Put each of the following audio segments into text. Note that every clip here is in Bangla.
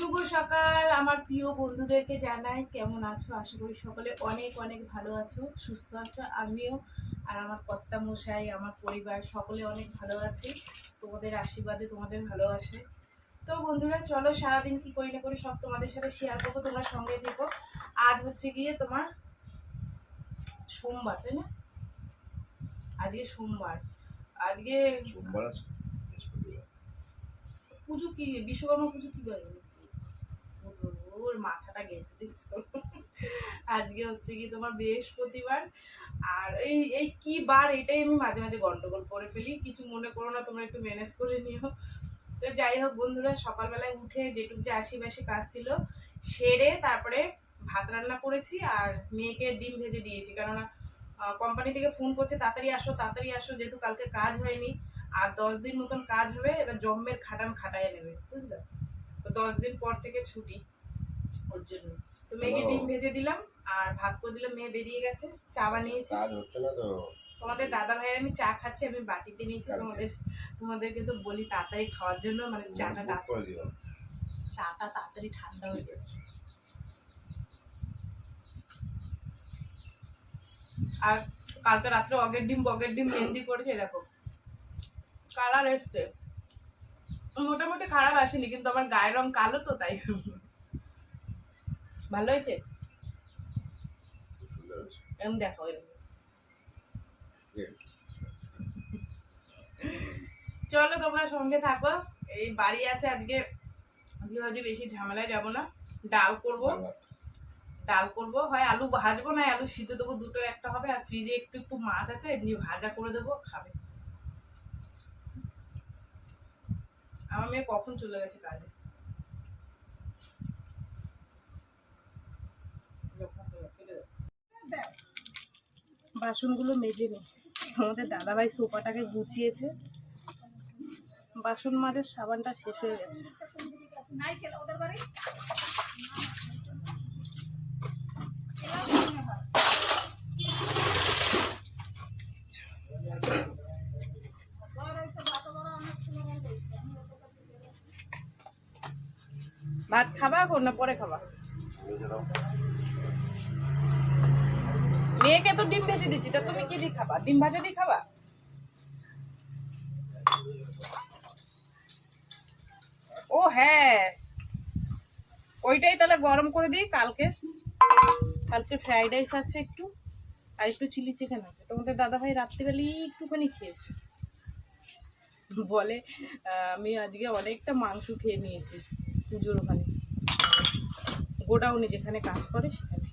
শুভ সকাল আমার প্রিয় বন্ধুদেরকে জানাই কেমন আছো। আশা করি সকলে অনেক অনেক ভালো আছো, সুস্থ আছো। আমিও আর আমার কর্তা মশাই, আমার পরিবার সকলে অনেক ভালো আছি। তোমাদের আশীর্বাদে, তোমাদের ভালোবাসে। তো বন্ধুরা চলো, সারাদিন কি করি না করি সব তোমাদের সাথে শেয়ার করবো, তোমার সঙ্গে দেখো। আজ হচ্ছে গিয়ে তোমার সোমবার, তাই না? আজকে সোমবার। আজকে পুজো কি, বিশ্বকর্মা পুজো কি করে? ওর মাথাটা গেছে দেখছো। আজকে হচ্ছে কি তোমার বৃহস্পতিবার। আর এই এই কি বার, এটাই আমি মাঝে মাঝে গন্ডগোল করে ফেলি, কিছু মনে করো না, তোমরা একটু ম্যানেজ করে নিও। তো যাই হোক বন্ধুরা, সকালবেলায় উঠে যেটুক যে আশিবাসী কাজ ছিল সেরে তারপরে ভাত রান্না করেছি আর মেয়েকে ডিম ভেজে দিয়েছি, কেননা কোম্পানি থেকে ফোন করছে তাড়াতাড়ি আসো তাড়াতাড়ি আসো, যেহেতু কালকে কাজ হয়নি আর 10 দিন মতন কাজ হবে, এবার জম্মের খাটান খাটাইয়া নেবে, বুঝলে? তো 10 দিন পর থেকে ছুটি, ওর জন্য। তো মেয়েকে ডিম ভেজে দিলাম আর ভাত করে দিলাম, মেয়ে বেরিয়ে গেছে। চা বানিয়েছি, কাজ হচ্ছে না তো। তোমাদের দাদা ভাইয়ের আমি চা খাচ্ছি, আমি বাটিতে নিয়েছি। তোমাদেরকে তো বলি তাড়াতাড়ি খাওয়ার জন্য, মানে চাটা তাড়াতাড়ি ঠান্ডা হয়ে যাচ্ছে। আর কালকে রাত্রে অগের ডিম মেহেন্দি করেছে, দেখো কালার এসছে। মোটামুটি খারাপ আসেনি, কিন্তু আমার গায়ের রং কালো তো তাই। ভালো হয়েছে, এরকম দেখো এরকম। চলো তোমরা সঙ্গে থাকো। এই বাড়ি আছে আজকে, ভাবছি বেশি ঝামেলায় যাব না। ডাল করব, হয় আলু ভাজবো না আলু সিদ্ধ দেবো, দুটোর একটা হবে। আর ফ্রিজে একটু একটু মাছ আছে, এমনি ভাজা করে দেবো, খাবে। আমার মেয়ে কখন চলে গেছে কাজে। বাসনগুলো মেজে নি, আমাদের দাদাভাই সোফাটাকে গুছিয়েছে, বাসন মাজার সাবানটা শেষ হয়ে গেছে। ভাত খাবা এখন না পরে খাবা? মেয়েকে তো ডিম ভেজে দিচ্ছি, তা তুমি কি দিয়ে খাবা? ডিম ভাজা দিয়ে খাবা? ও হ্যাঁ, ওইটাই তাহলে গরম করে দিই। কালকে ফ্রাইড রাইস আছে একটু, আর একটু চিলি চিকেন আছে। তোমাদের দাদাভাই রাত্রিবেলা একটুখানি খেয়েছে, বলে আমি আজকে অনেকটা মাংস খেয়ে নিয়েছি পুজোর ওখানে, গোডাউনে যেখানে কাজ করে সেখানে।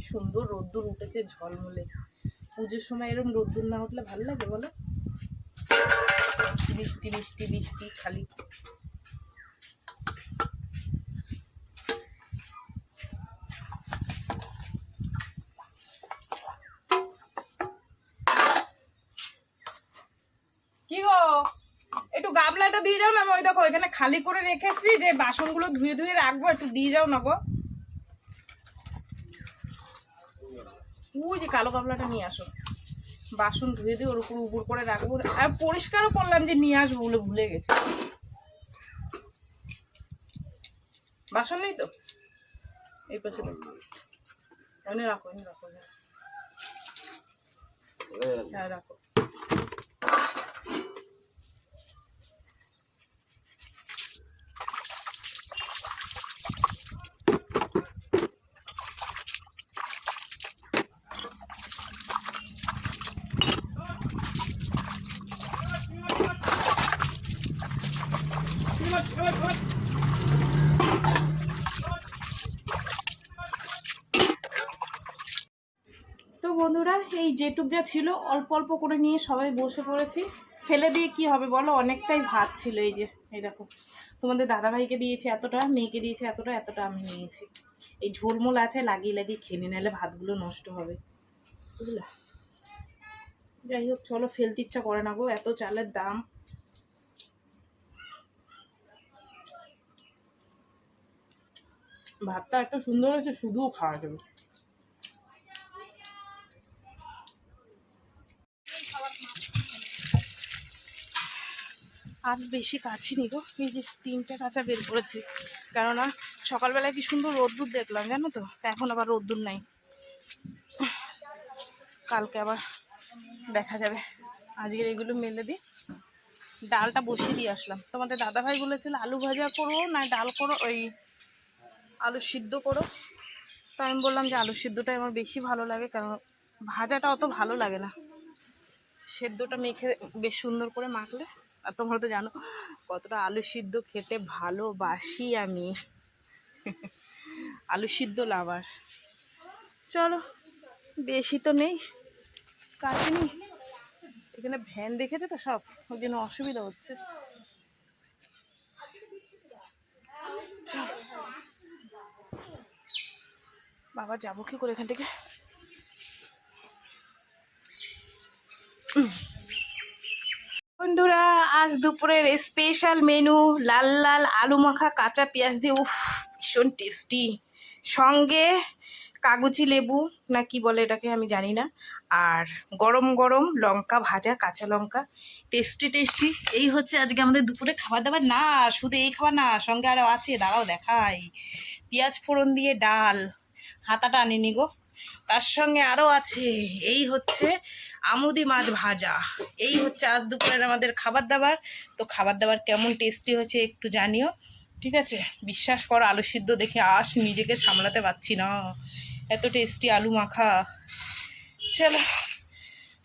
সুন্দর রোদ্দুর উঠেছে ঝলমলে। পুজোর সময় এরকম রোদ্দুর না উঠলে ভালো লাগে বলো? বৃষ্টি বৃষ্টি বৃষ্টি খালি। কি গো, একটু গামলাটা দিয়ে যাও না। আমি ওই দেখো এখানে খালি করে রেখেছি, যে বাসনগুলো ধুয়ে ধুয়ে রাখবো, একটু দিয়ে যাও না গো। ওই যে কালো গামলাটা নিয়ে আসো, বাসন ধুয়ে দিয়ে ওর উপর উপর করে রাখবো। আর পরিষ্কারও করলাম যে নিয়ে আসবো বলে ভুলে গেছি। বাসন নেই তো, এই পাশে এনে রাখো, হ্যাঁ রাখো। তো বন্ধুরা, এই যেটুক যা ছিল অল্প অল্প করে নিয়ে সবাই বসে পড়েছি। ফেলে দিয়ে কি হবে বলো, অনেকটাই ভাত ছিল। এই যে এই দেখো, তোমাদের দাদাভাইকে দিয়েছি এতটা, মেয়েকে দিয়েছি এতটা, এতটা আমি নিয়েছি। এই ঝোলমোল আছে, লাগিয়ে লাগিয়ে খেয়ে নিলে ভাতগুলো নষ্ট হবে, বুঝলা? যাই হোক চলো, ফেলতে ইচ্ছা করে না গো, এত চালের দাম। ভাতটা এত সুন্দর হয়েছে, শুধুও খাওয়া যাবে। আর বেশি কাছিনি গো, এই যে 3টে কাঁচা বের করেছি, কেননা সকালবেলায় কি সুন্দর রোদ্দুর দেখলাম জানো তো, এখন আবার রোদ্দুর নাই, কালকে আবার দেখা যাবে। আজকের এগুলো মেলে দিই, ডালটা বসিয়ে দিয়ে আসলাম। তোমাদের দাদাভাই বলেছিল আলু ভাজা করো না ডাল করো, ওই আলু সিদ্ধ করো। তো আমি বললাম যে আলু সিদ্ধটাই আমার বেশি ভালো লাগে, কারণ ভাজাটা অত ভালো লাগে না, সেদ্ধটা মেখে বেশ সুন্দর করে মাখলে। আর তোমরা তো জানো কতটা আলু সিদ্ধ খেতে ভালোবাসি আমি, আলু সিদ্ধ লাভার। চলো, বেশি তো নেই, কাছে নেই, এখানে ভ্যান রেখেছে তো সব, ওই জন্য অসুবিধা হচ্ছে। বাবা যাবো কি করে এখান থেকে? বন্ধুরা, আজ দুপুরের স্পেশাল মেনু লাল লাল আলু মাখা কাঁচা পেঁয়াজ দিয়ে, উফ ভীষণ টেস্টি, সঙ্গে কাগজি লেবু না কি বলে এটাকে আমি জানি না, আর গরম গরম লঙ্কা ভাজা, কাঁচা লঙ্কা, টেস্টি টেস্টি। এই হচ্ছে আজকে আমাদের দুপুরে খাবার দাবার। না শুধু এই খাবার না, সঙ্গে আরও আছে, দাঁড়াও দেখাই। পেঁয়াজ ফোড়ন দিয়ে ডাল, হাতাটা আনিনি গো, তার সঙ্গে আরও আছে এই হচ্ছে আমুদি মাছ ভাজা। এই হচ্ছে আজ দুপুরের আমাদের খাবার দাবার। তো খাবার দাবার কেমন টেস্টি হয়েছে একটু জানিও, ঠিক আছে? বিশ্বাস করো, আলু সিদ্ধ দেখে নিজেকে সামলাতে পারছি না, এত টেস্টি আলু মাখা। চলো,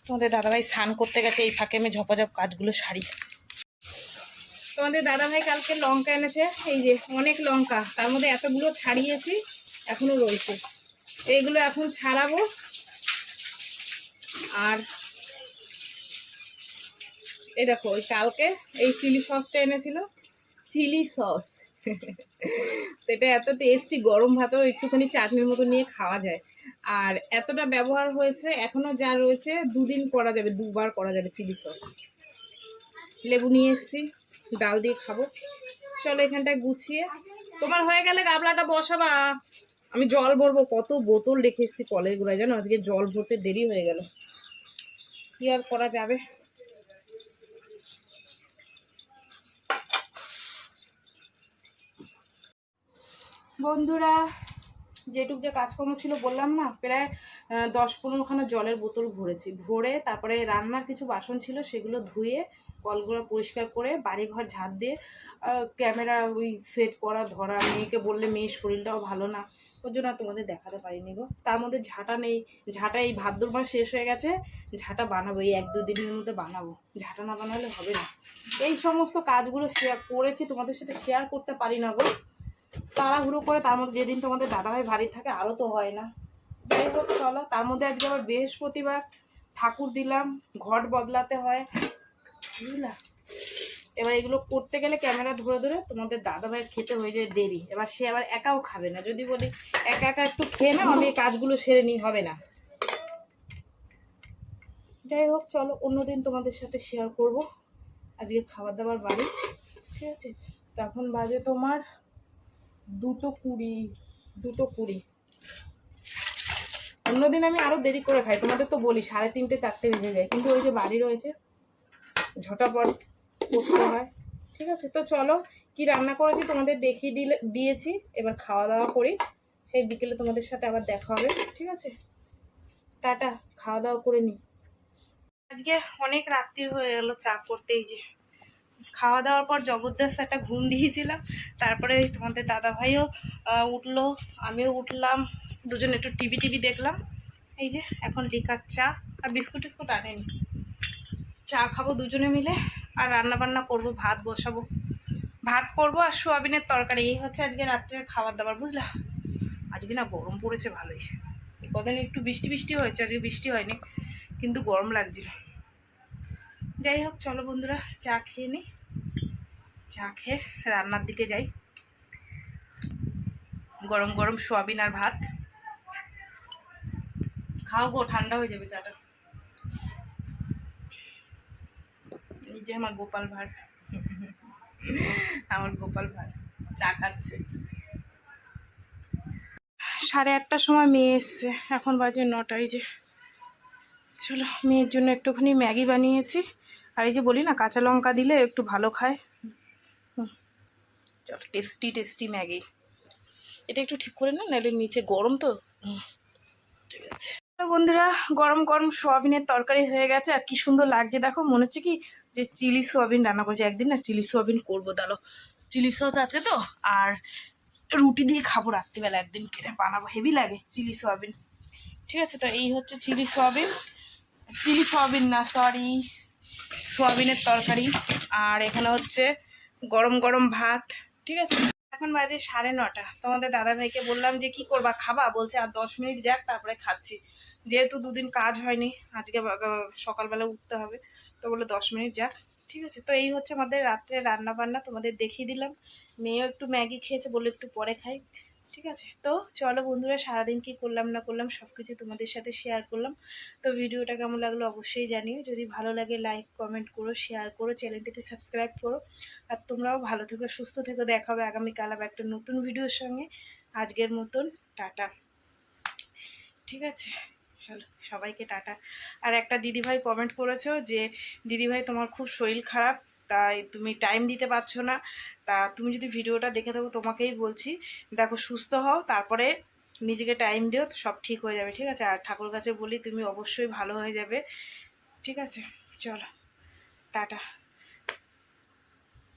তোমাদের দাদাভাই স্নান করতে গেছে, এই ফাঁকে আমি ঝপাঝপ কাজগুলো সারি। তোমাদের দাদাভাই কালকে লঙ্কা এনেছে, এই যে অনেক লঙ্কা, তার মধ্যে এতগুলো ছাড়িয়েছি, এখনো রয়েছে, এইগুলো এখন ছাড়াবো। আর এই দেখো, ওই কালকে এই চিলি সসটা এনেছিল, চিলি সস এটা এত টেস্টি, গরম ভাতেও একটুখানি চাটনির মতো নিয়ে খাওয়া যায়। আর এতটা ব্যবহার হয়েছে, এখনো যা রয়েছে 2 দিন করা যাবে, 2বার করা যাবে চিলি সস। লেবু নিয়ে এসেছি, ডাল দিয়ে খাবো। চলো এখানটায় গুছিয়ে, তোমার হয়ে গেলে গাবলাটা বসাবা, আমি জল ভরবো, কত বোতল রেখে এসেছি কলের গোড়ায় জানো, আজকে জল ভরতে দেরি হয়ে গেল, কি আর করা যাবে। বন্ধুরা, যেটুক যে কাজকর্ম ছিল বললাম না, প্রায় 10-15খানা জলের বোতল ভরেছি, ভরে তারপরে রান্নার কিছু বাসন ছিল সেগুলো ধুয়ে কলগুলো পরিষ্কার করে বাড়িঘর ঝাড় দিয়ে ক্যামেরা ওই সেট করা ধরা, মেয়েকে বললে মেয়ের শরীরটাও ভালো না, ওর জন্য তোমাদের দেখাতে পারিনি গো। তার মধ্যে ঝাঁটা নেই, ঝাঁটা এই ভাদ্র মাস শেষ হয়ে গেছে, ঝাঁটা বানাবো এই 1-2 দিনের মধ্যে বানাবো, ঝাঁটা না বানালে হবে না। এই সমস্ত কাজগুলো শেয়ার করেছি, তোমাদের সাথে শেয়ার করতে পারি না গো, তাড়াহুড়ো করে। তার মধ্যে যেদিন তোমাদের দাদাভাই বাড়ি থাকে আরও তো হয় না। যাই হোক চলো, তার মধ্যে আজকে আবার বৃহস্পতিবার, ঠাকুর দিলাম, ঘট বদলাতে হয়, বুঝলা? এবার এগুলো করতে গেলে ক্যামেরা ধরে ধরে তোমাদের দাদাভাইয়ের খেতে হয়ে যায় দেরি, এবার সে আবার একাও খাবে না, যদি বলি একা একা একটু খেয়ে না, আমি কাজগুলো সেরে নিই, হবে না। যাই হোক চলো, অন্যদিন তোমাদের সাথে শেয়ার করব আজকে খাবার দাবার বাড়ি, ঠিক আছে? তখন বাজে তোমার 2:20। অন্যদিন আমি আরও দেরি করে খাই, তোমাদের তো বলি 3:30-4টে বেজে যায়, কিন্তু ওই যে বাড়ি রয়েছে, ঝটাপট করতে হয়, ঠিক আছে? তো চলো, কি রান্না করেছি তোমাদের দেখিয়ে দিয়েছি, এবার খাওয়া দাওয়া করি, সেই বিকেলে তোমাদের সাথে আবার দেখা হবে, ঠিক আছে? টাটা, খাওয়া দাওয়া করে নিই। আজকে অনেক রাত্রি হয়ে গেল চা করতে, এই যে খাওয়া দাওয়ার পর জবরদস্ত একটা ঘুম দিয়েছিলাম, তারপরে তোমাদের দাদাভাইও উঠলো, আমিও উঠলাম, দুজন একটু টিভি দেখলাম। এই যে এখন লিকার চা আর বিস্কুট টিস্কুট আনেনি, চা খাবো দুজনে মিলে, আর রান্না বান্না করবো, ভাত বসাবো, ভাত করবো আর সোয়াবিনের তরকারি। এই হচ্ছে আজকে রাত্রের খাবার দাবার, বুঝলা? আজকে না গরম পড়েছে ভালোই, কদিন একটু বৃষ্টি বৃষ্টি হয়েছে, আজকে বৃষ্টি হয়নি, কিন্তু গরম লাগছিল। যাই হোক চলো বন্ধুরা, চা খেয়ে নিই, চা খেয়ে রান্নার দিকে যাই। গরম গরম সোয়াবিন আর ভাত খাও গো, ঠান্ডা হয়ে যাবে চাটা। এই যে আমার গোপাল ভাঁড়, আমার গোপাল ভাঁড় চা খাচ্ছে। 8:30টার সময় মেয়ে এসছে, এখন বাজে 9টা। এই যে চলো মেয়ের জন্য একটুখানি ম্যাগি বানিয়েছি, আর এই যে বলি না কাঁচা লঙ্কা দিলে একটু ভালো খায়। চলো টেস্টি টেস্টি ম্যাগি, এটা একটু ঠিক করে না, নাহলে নিচে গরম তো। ঠিক আছে বন্ধুরা, গরম গরম সোয়াবিনের তরকারি হয়ে গেছে, আর কি সুন্দর লাগছে দেখো, মনে হচ্ছে কি যে চিলি সোয়াবিন রান্না করছি। একদিন না চিলি সোয়াবিন করবো, দাঁড়ো চিলি সস আছে তো, আর রুটি দিয়ে খাবো রাত্রিবেলা, একদিন কেটে বানাবো, হেভি লাগে চিলি সোয়াবিন। ঠিক আছে, তো এই হচ্ছে চিলি সোয়াবিন না সরি, সোয়াবিনের তরকারি। আর এখানে হচ্ছে গরম গরম ভাত। ঠিক আছে, এখন বাজে 9:30। তোমাদের দাদাভাইকে বললাম যে কি করবা, খাবা? বলছে আর 10 মিনিট যাক তারপরে খাচ্ছি, যেহেতু দুদিন কাজ হয়নি, আজকে সকালবেলা উঠতে হবে, তো বলে 10 মিনিট যাক। ঠিক আছে, তো এই হচ্ছে আমাদের রাত্রে রান্না বান্না, তোমাদের দেখিয়ে দিলাম। মেয়েও একটু ম্যাগি খেয়েছে, বললো একটু পরে খাই। ঠিক আছে, তো চলো বন্ধুরা, সারাদিন কি করলাম না করলাম সব কিছু তোমাদের সাথে শেয়ার করলাম। তো ভিডিওটা কেমন লাগলো অবশ্যই জানিও, যদি ভালো লাগে লাইক কমেন্ট করো, শেয়ার করো, চ্যানেলটিতে সাবস্ক্রাইব করো। আর তোমরাও ভালো থেকো, সুস্থ থেকো, দেখা হবে আগামীকাল আবার একটা নতুন ভিডিওর সঙ্গে। আজকের মতন টাটা। ঠিক আছে, চলো সবাইকে টাটা। আর একটা দিদিভাই কমেন্ট করেছো যে দিদিভাই তোমার খুব শরীর খারাপ, তাই তুমি টাইম দিতে পারছো না, তা তুমি যদি ভিডিওটা দেখে থাকো তোমাকেই বলছি, দেখো সুস্থ হও, তারপরে নিজেকে টাইম দিও, সব ঠিক হয়ে যাবে। ঠিক আছে, আর ঠাকুর কাছে বলি তুমি অবশ্যই ভালো হয়ে যাবে। ঠিক আছে, চলো টাটা।